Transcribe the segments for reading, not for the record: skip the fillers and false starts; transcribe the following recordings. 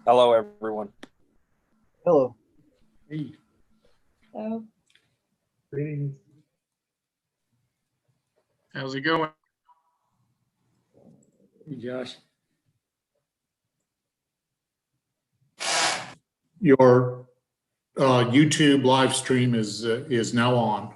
Hello, everyone. Hello. Hey. Hello. Greetings. How's it going? Hey, Josh. Your YouTube live stream is now on.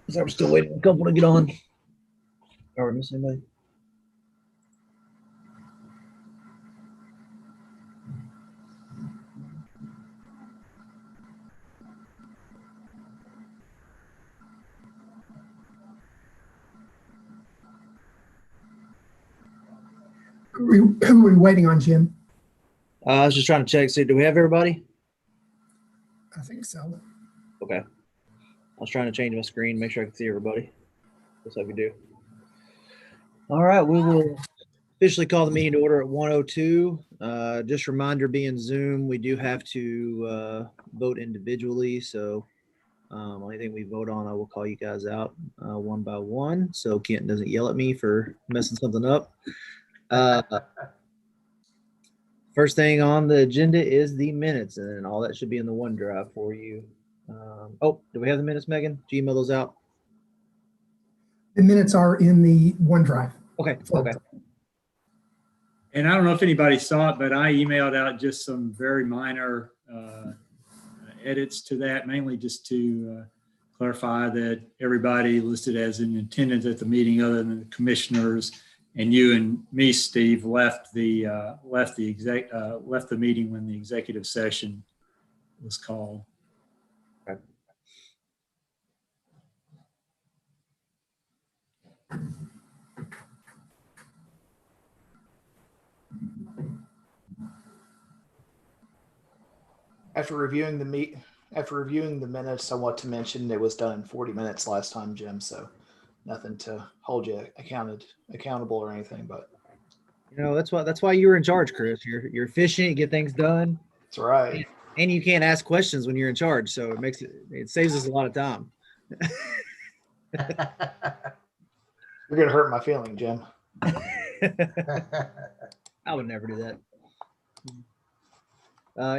So we're still waiting for a couple to get on. Are we missing anybody? Who are we waiting on, Jim? I was just trying to check. See, do we have everybody? I think so. Okay. I was trying to change my screen, make sure I can see everybody. Looks like we do. All right, we will officially call the meeting to order at 1:02. Just reminder, being Zoom, we do have to vote individually. So anything we vote on, I will call you guys out one by one, so Kent doesn't yell at me for messing something up. First thing on the agenda is the minutes, and all that should be in the OneDrive for you. Oh, do we have the minutes, Megan? Did you email those out? The minutes are in the OneDrive. Okay. Okay. And I don't know if anybody saw it, but I emailed out just some very minor edits to that, mainly just to clarify that everybody listed as in attendance at the meeting other than the commissioners and you and me, Steve, left the meeting when the executive session was called. Okay. After reviewing the minutes, I want to mention it was done in 40 minutes last time, Jim. So nothing to hold you accountable or anything, but that's why you were in charge, Chris. You're efficient, you get things done. it's all right. And you can't ask questions when you're in charge, so it saves us a lot of time. You're gonna hurt my feeling, Jim. I would never do that.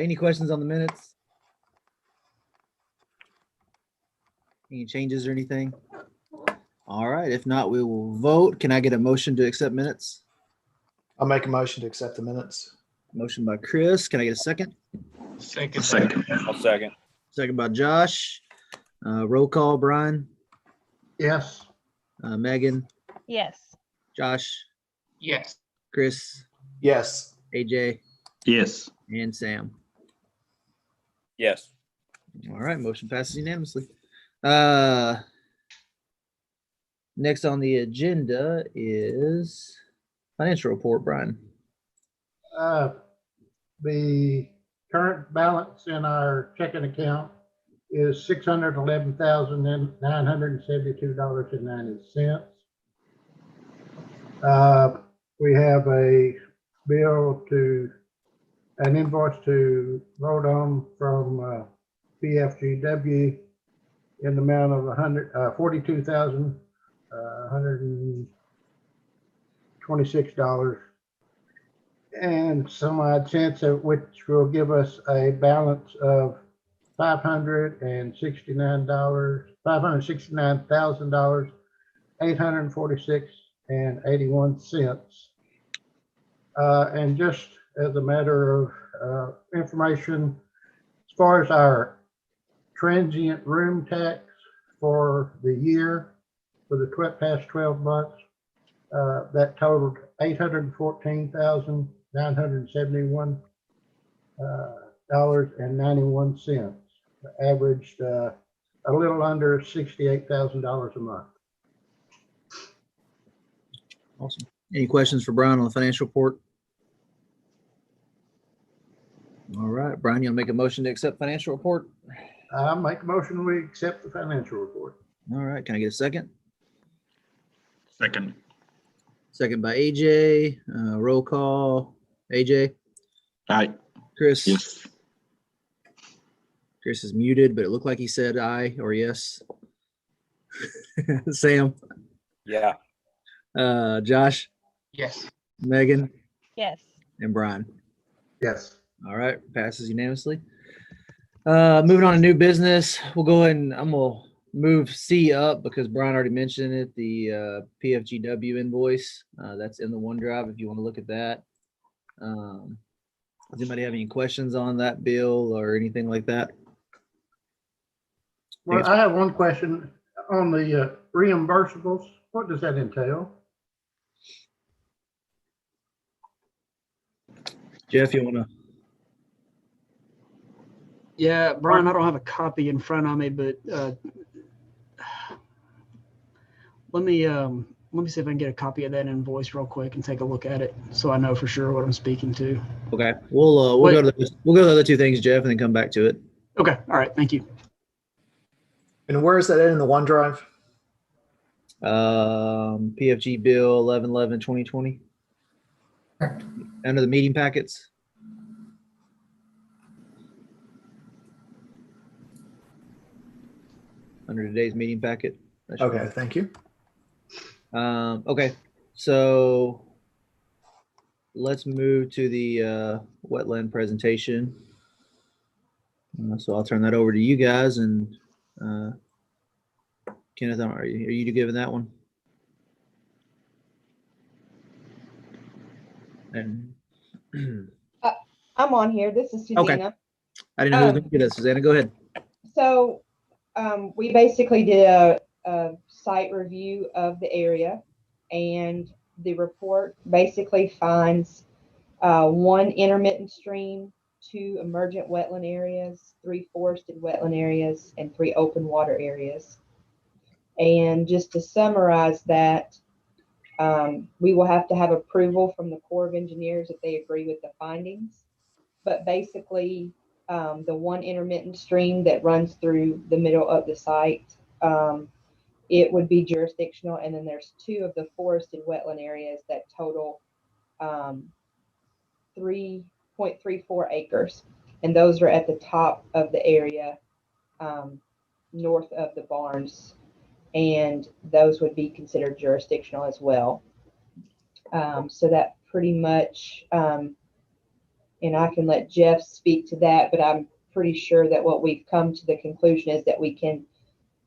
Any questions on the minutes? Any changes or anything? All right. If not, we will vote. Can I get a motion to accept minutes? I'll make a motion to accept the minutes. Motion by Chris. Can I get a second? Second. I'll second. Second by Josh. Roll call, Brian, Yes. Megan, Yes. Josh, Yes. Chris, Yes. AJ, Yes. and Sam. Yes. All right, motion passes unanimously. Next on the agenda is financial report, Brian. The current balance in our checking account is $611,972.90. We have an invoice to vote on from PFGW in the amount of $42,126 and some odd cents, which will give us a balance of $569,000, $846.81. And just as a matter of information, as far as our transient room tax for the year, for the past 12 months, that totaled $814,971.91. Averaged a little under $68,000 a month. Awesome. Any questions for Brian on the financial report? All right, Brian, you'll make a motion to accept financial report? I make a motion, we accept the financial report. All right, can I get a second? Second. Second by AJ, roll call. AJ, Aye. Chris? Yes. Chris is muted, but it looked like he said aye or yes. Sam, Yeah. Josh, Yes. Megan, Yes. and Brian. Yes. All right, passes unanimously. Moving on to new business, we'll go ahead and I'm gonna move C up because Brian already mentioned it, the PFGW invoice. That's in the OneDrive if you want to look at that. Does anybody have any questions on that bill or anything like that? Well, I have one question on the reimbursables. What does that entail? Jeff, you want to? Yeah, Brian, I don't have a copy in front of me, but let me see if I can get a copy of that invoice real quick and take a look at it so I know for sure what I'm speaking to. Okay, we'll go to the other two things, Jeff, and then come back to it. Okay, all right, thank you. And where is that in the OneDrive? PFG bill 11/11/2020 Correct. under the meeting packets. Under today's meeting packet. That should be Okay, thank you. okay, so let's move to the wetland presentation. So I'll turn that over to you guys, and Kenneth, are you giving that one? And I'm on here. This is Okay. Susanna. I didn't know who was going to get us. Susanna, go ahead. So we basically did a site review of the area, and the report basically finds 1 intermittent stream, 2 emergent wetland areas, 3 forested wetland areas, and 3 open water areas. And just to summarize that, we will have to have approval from the Corps of Engineers if they agree with the findings. But basically, the 1 intermittent stream that runs through the middle of the site, it would be jurisdictional. And then there's 2 of the forested wetland areas that total 3.34 acres. And those are at the top of the area, north of the barns. And those would be considered jurisdictional as well. So that pretty much, and I can let Jeff speak to that, but I'm pretty sure that what we've come to the conclusion is that we can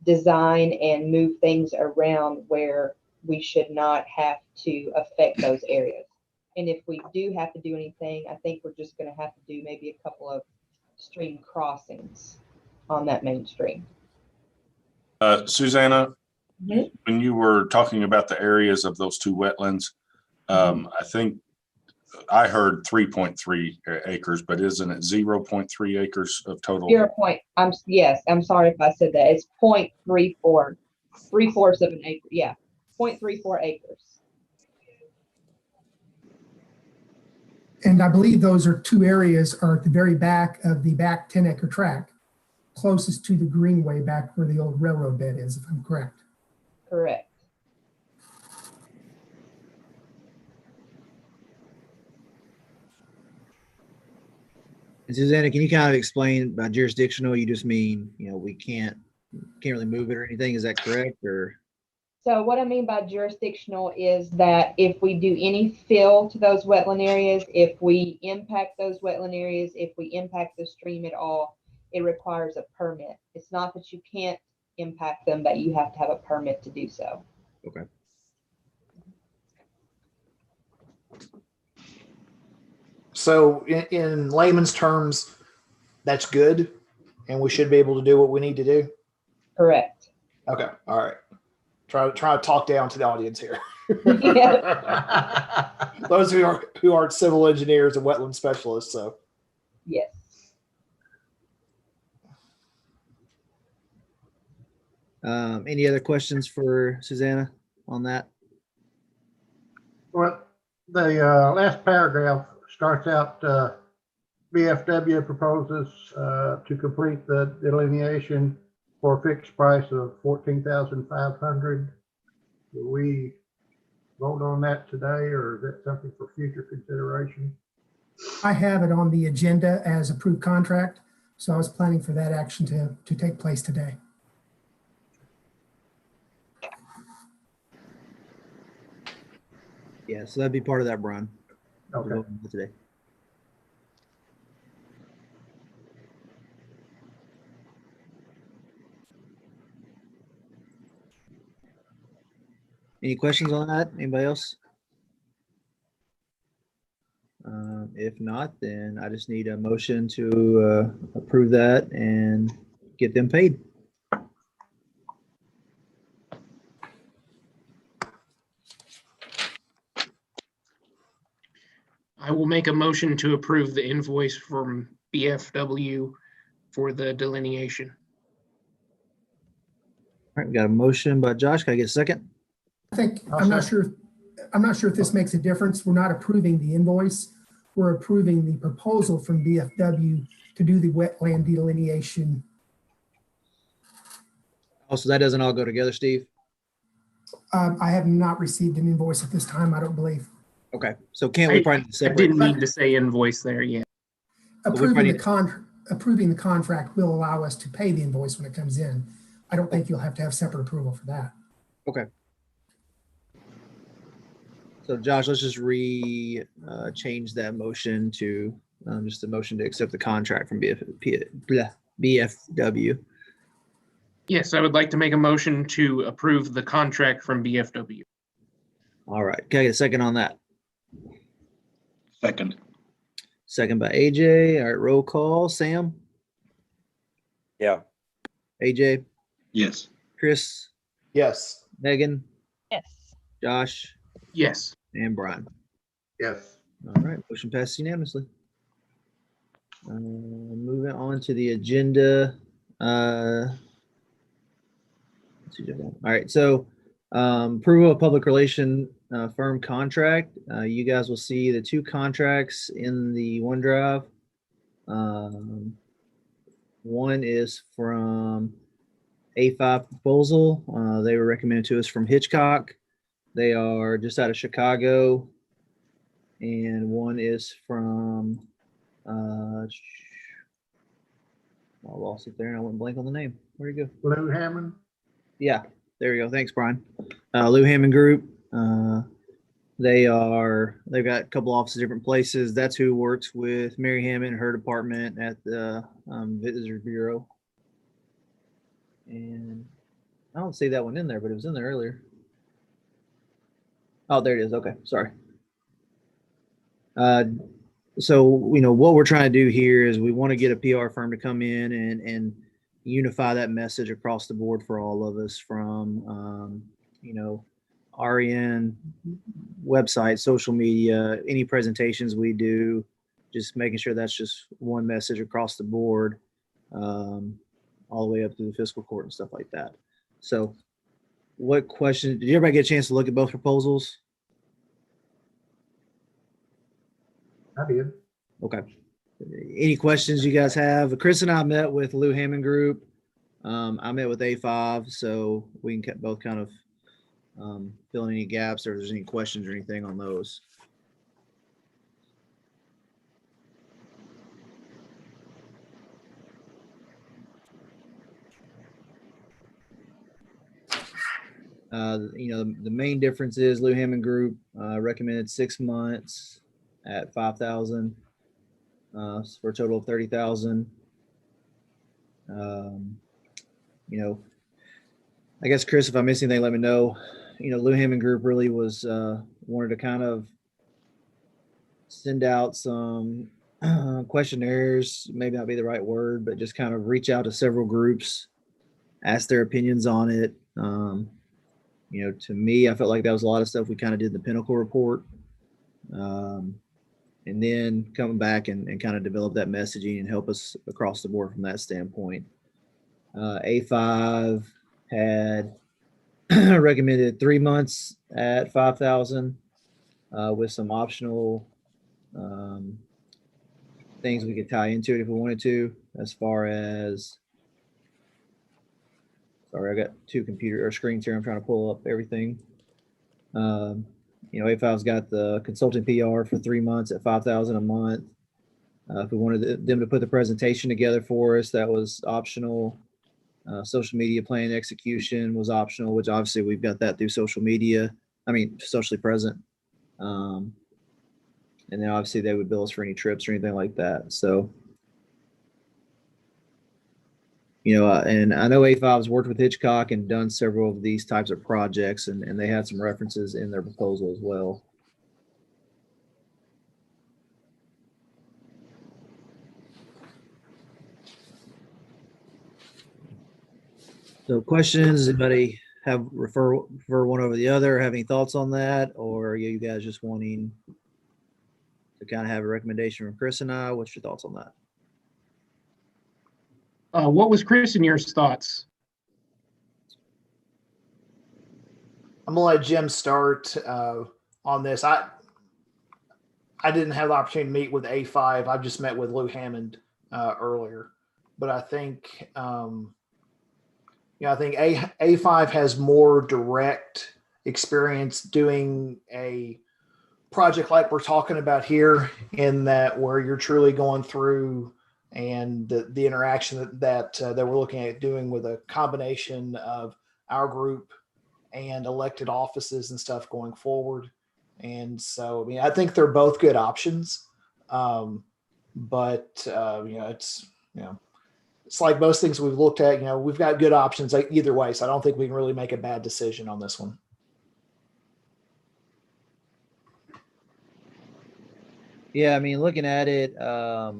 design and move things around where we should not have to affect those areas. And if we do have to do anything, I think we're just going to have to do maybe a couple of stream crossings on that main stream. Susanna, Mhm. when you were talking about the areas of those 2 wetlands, I think I heard 3.3 acres, but isn't it 0.3 acres of total? Yes, I'm sorry if I said that. It's 0.34, 3/4 of an acre. Yeah, 0.34 acres. And I believe those are 2 areas are at the very back of the back 10-acre tract, closest to the greenway back where the old railroad bed is, if I'm correct. Correct. And Susanna, can you kind of explain by jurisdictional? You just mean, we can't really move it or anything. Is that correct? Or So what I mean by jurisdictional is that if we do any fill to those wetland areas, if we impact those wetland areas, if we impact the stream at all, it requires a permit. It's not that you can't impact them, but you have to have a permit to do so. okay. So in layman's terms, that's good, and we should be able to do what we need to do. Correct. Okay, all right. Try to talk down to the audience here. Yeah. Those who aren't civil engineers and wetland specialists. So Yes. Any other questions for Susanna on that? Well, the last paragraph starts out, BFW proposes to complete the delineation for a fixed price of $14,500. Do we vote on that today, or is that something for future consideration? I have it on the agenda as approved contract, so I was planning for that action to take place today. Yeah, so that'd be part of that, Brian. We're Okay. voting on it today. Any questions on that? Anybody else? If not, then I just need a motion to approve that and get them paid. I will make a motion to approve the invoice from BFW for the delineation. All right, we got a motion by Josh. Can I get a second? I think, I'll I'm not second. sure, I'm not sure if this makes a difference. We're not approving the invoice. We're approving the proposal from BFW to do the wetland delineation. Oh, so that doesn't all go together, Steve? I have not received an invoice at this time, I don't believe. Okay, so can't we probably I separate? didn't need to say invoice there yet. Approving the contract will allow us to pay the invoice when it comes in. I don't think you'll have to have separate approval for that. Okay. So Josh, let's just change that motion to just a motion to accept the contract from BFW. Yes, I would like to make a motion to approve the contract from BFW. All right, can I get a second on that? Second. Second by AJ. All right, roll call. Sam, Yeah. AJ, Yes. Chris, Yes. Megan, Yes. Josh, Yes. and Brian. Yes. All right, motion passed unanimously. Moving on to the agenda. All right, so approval of public relation firm contract. You guys will see the two contracts in the OneDrive. One is from A5 Proposal. They were recommended to us from Hitchcock. They are just out of Chicago. And one is from, I lost it there and I went blank on the name. Where'd it go? Lou Hammond. Yeah, there we go. Thanks, Brian. Lou Hammond Group. They've got a couple offices, different places. That's who works with Mary Hammond and her department at the Visitor Bureau. And I don't see that one in there, but it was in there earlier. Oh, there it is. Okay, sorry. So, what we're trying to do here is we want to get a PR firm to come in and unify that message across the board for all of us from, REN, website, social media, any presentations we do, just making sure that's just one message across the board, all the way up to the fiscal court and stuff like that. So what question, did everybody get a chance to look at both proposals? I did. Okay. Any questions you guys have? Chris and I met with Lou Hammond Group. I met with A5, so we can both kind of fill in any gaps or if there's any questions or anything on those. The main difference is Lou Hammond Group recommended 6 months at 5,000 for a total of 30,000. I guess Chris, if I miss anything, let me know. Lou Hammond Group really was wanted to kind of send out some questionnaires, maybe not be the right word, but just kind of reach out to several groups, ask their opinions on it. To me, I felt like that was a lot of stuff we kind of did in the Pinnacle report. And then coming back and kind of develop that messaging and help us across the board from that standpoint. A5 had recommended 3 months at 5,000 with some optional things we could tie into it if we wanted to, as far as, sorry, I got two computer or screens here. I'm trying to pull up everything. You know, A5's got the consulting PR for 3 months at $5,000 a month. If we wanted them to put the presentation together for us, that was optional. Social media plan execution was optional, which obviously we've got that through social media. I mean, socially present. And then obviously they would bill us for any trips or anything like that. So, you know, and I know A5's worked with Hitchcock and done several of these types of projects, and they had some references in their proposal as well. So questions, anybody have refer one over the other, have any thoughts on that? Or are you guys just wanting to kind of have a recommendation from Chris and I? What's your thoughts on that? What was Chris and your thoughts? I'm gonna let Jim start on this. I didn't have the opportunity to meet with A5. I just met with Lou Hammond earlier, but I think I think A5 has more direct experience doing a project like we're talking about here, in that where you're truly going through and the interaction that we're looking at doing with a combination of our group and elected offices and stuff going forward. And so, I mean, I think they're both good options. But it's like most things we've looked at, we've got good options either way. So I don't think we can really make a bad decision on this one. Yeah, I mean, looking at it, I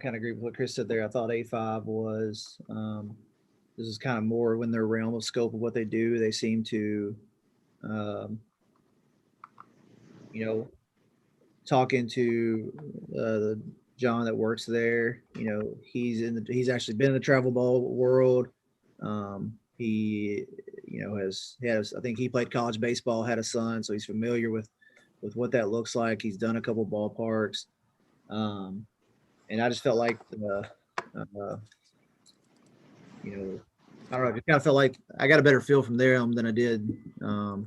kind of agree with what Chris said there. I thought A5 was, this is kind of more in their realm of scope of what they do. They seem to, talking to John that works there, he's actually been in the travel ball world. He, I think he played college baseball, had a son, so he's familiar with what that looks like. He's done a couple ballparks. And I just felt like, I don't know, it kind of felt like I got a better feel from there than I did the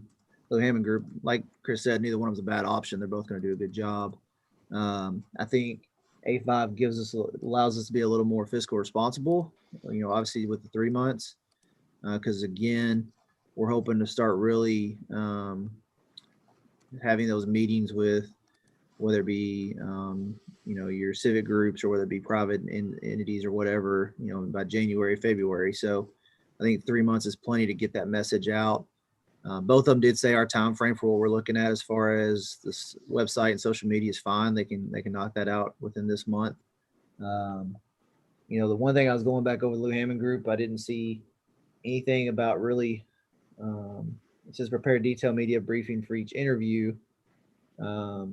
Hammond Group. Like Chris said, neither one of them's a bad option. They're both going to do a good job. I think A5 allows us to be a little more fiscal responsible, obviously with the 3 months, because again, we're hoping to start really having those meetings with, whether it be, your civic groups or whether it be private entities or whatever, by January, February. So I think 3 months is plenty to get that message out. Both of them did say our time frame for what we're looking at as far as this website and social media is fine. They can knock that out within this month. The one thing I was going back over the Lou Hammond Group, I didn't see anything about really, it says prepare detailed media briefing for each interview. But,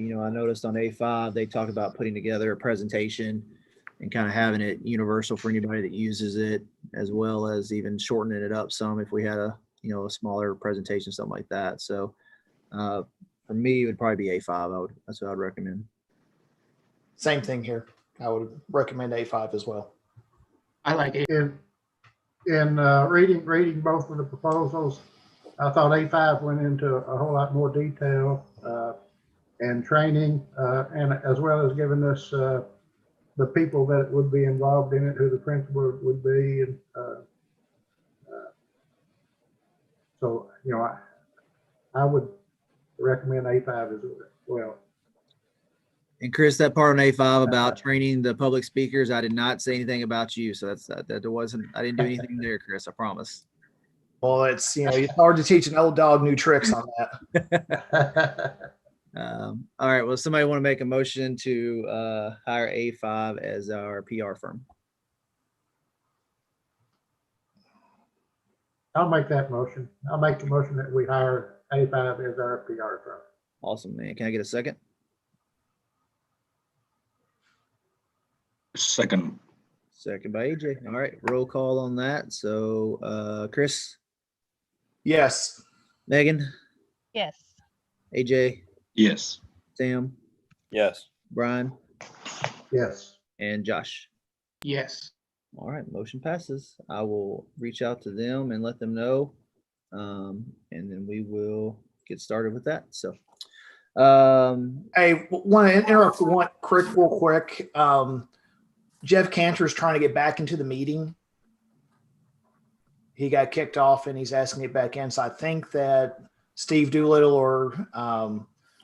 I noticed on A5, they talk about putting together a presentation and kind of having it universal for anybody that uses it, as well as even shortening it up some if we had a smaller presentation, something like that. So for me, it would probably be A5. That's what I'd recommend. Same thing here. I would recommend A5 as well. I like it. In reading both of the proposals, I thought A5 went into a whole lot more detail and training, and as well as giving us the people that would be involved in it, who the principal would be, and so I would recommend A5 as well. And Chris, that part on A5 about training the public speakers, I did not say anything about you. So that wasn't, I didn't do anything there, Chris, I promise. Well, it's hard to teach an old dog new tricks on that. All right. Well, somebody want to make a motion to hire A5 as our PR firm? I'll make that motion. I'll make the motion that we hire A5 as our PR firm. Awesome, man. Can I get a second? Second. Second by AJ. All right. Roll call on that. So Chris? Yes. Megan? Yes. AJ? Yes. Sam? Yes. Brian, Yes. and Josh. Yes. All right, motion passes. I will reach out to them and let them know. And then we will get started with that. So, Hey, want to interrupt real quick. Jeff Cantor is trying to get back into the meeting. He got kicked off and he's asking to get back in. So I think that Steve Doolittle or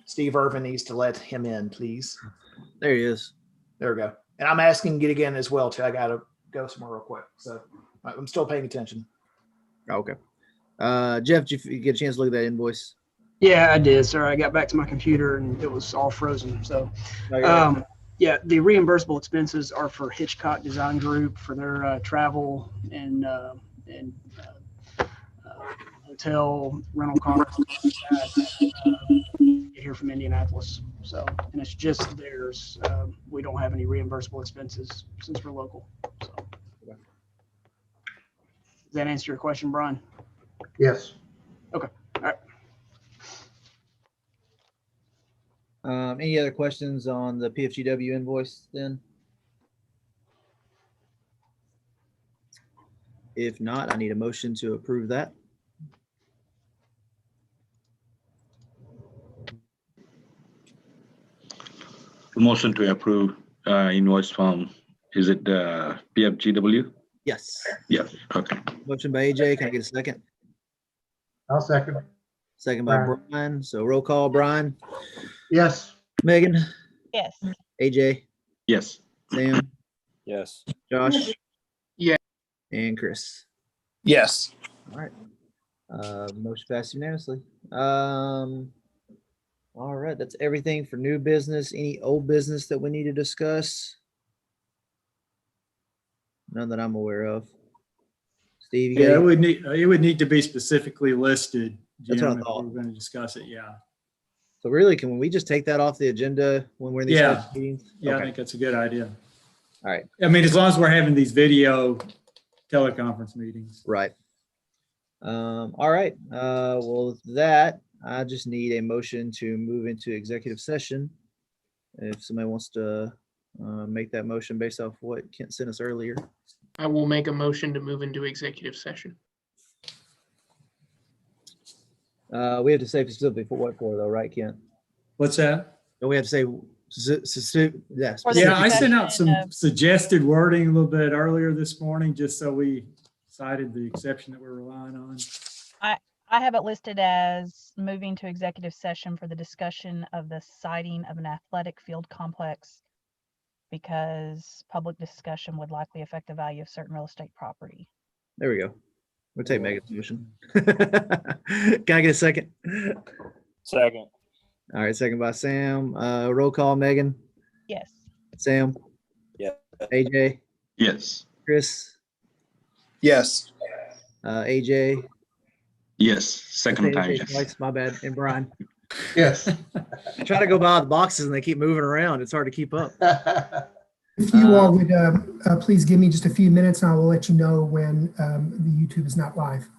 Steve Irvin needs to let him in, please. there he is. There we go. And I'm asking to get again as well, too. I got to go somewhere real quick. So I'm still paying attention. Okay. Jeff, did you get a chance to look at that invoice? Yeah, I did, sir. I got back to my computer and it was all frozen. So, No, you're right. yeah, the reimbursable expenses are for Hitchcock Design Group for their travel and hotel rental costs here from Indianapolis. So, and it's just theirs. We don't have any reimbursable expenses since we're local. So, does that answer your question, Brian? Yes. Okay. All right. Any other questions on the PFGW invoice then? If not, I need a motion to approve that. Motion to approve invoice from, is it PFGW? Yes. Yes, okay. Motion by AJ. Can I get a second? I'll second. Second by Brian. Brian. So roll call, Brian, Yes. Megan, Yes. AJ, Yes. Sam, Yes. Josh. Yeah. And Chris. Yes. All right. Motion passed unanimously. All right, that's everything for new business. Any old business that we need to discuss? None that I'm aware of. Steve, you got Yeah, any- it would need to be specifically listed, That's what I Jim, if thought. we're going to discuss it. Yeah. So really, can we just take that off the agenda when we're in these Yeah. types of meetings? Yeah, I Okay. think that's a good idea. All right. I mean, as long as we're having these video teleconference meetings. Right. All right. Well, with that, I just need a motion to move into executive session. If somebody wants to make that motion based off what Kent sent us earlier. I will make a motion to move into executive session. We have to say specifically for what for though, right, Kent? What's that? Don't we have to say, yes. For the Yeah, I sent out discussion some of- suggested wording a little bit earlier this morning, just so we cited the exception that we're relying on. I have it listed as moving to executive session for the discussion of the siting of an athletic field complex because public discussion would likely affect the value of certain real estate property. There we go. We'll take Megan's motion. Can I get a second? Second. All right, second by Sam. Roll call, Megan, Yes. Sam, Yeah. AJ, Yes. Chris, Yes. AJ. Yes, second time, AJ yes. twice, my bad, and Brian. Yes. I try to go by the boxes and they keep moving around. It's hard to keep up. If you all would please give me just a few minutes and I will let you know when the YouTube is not live.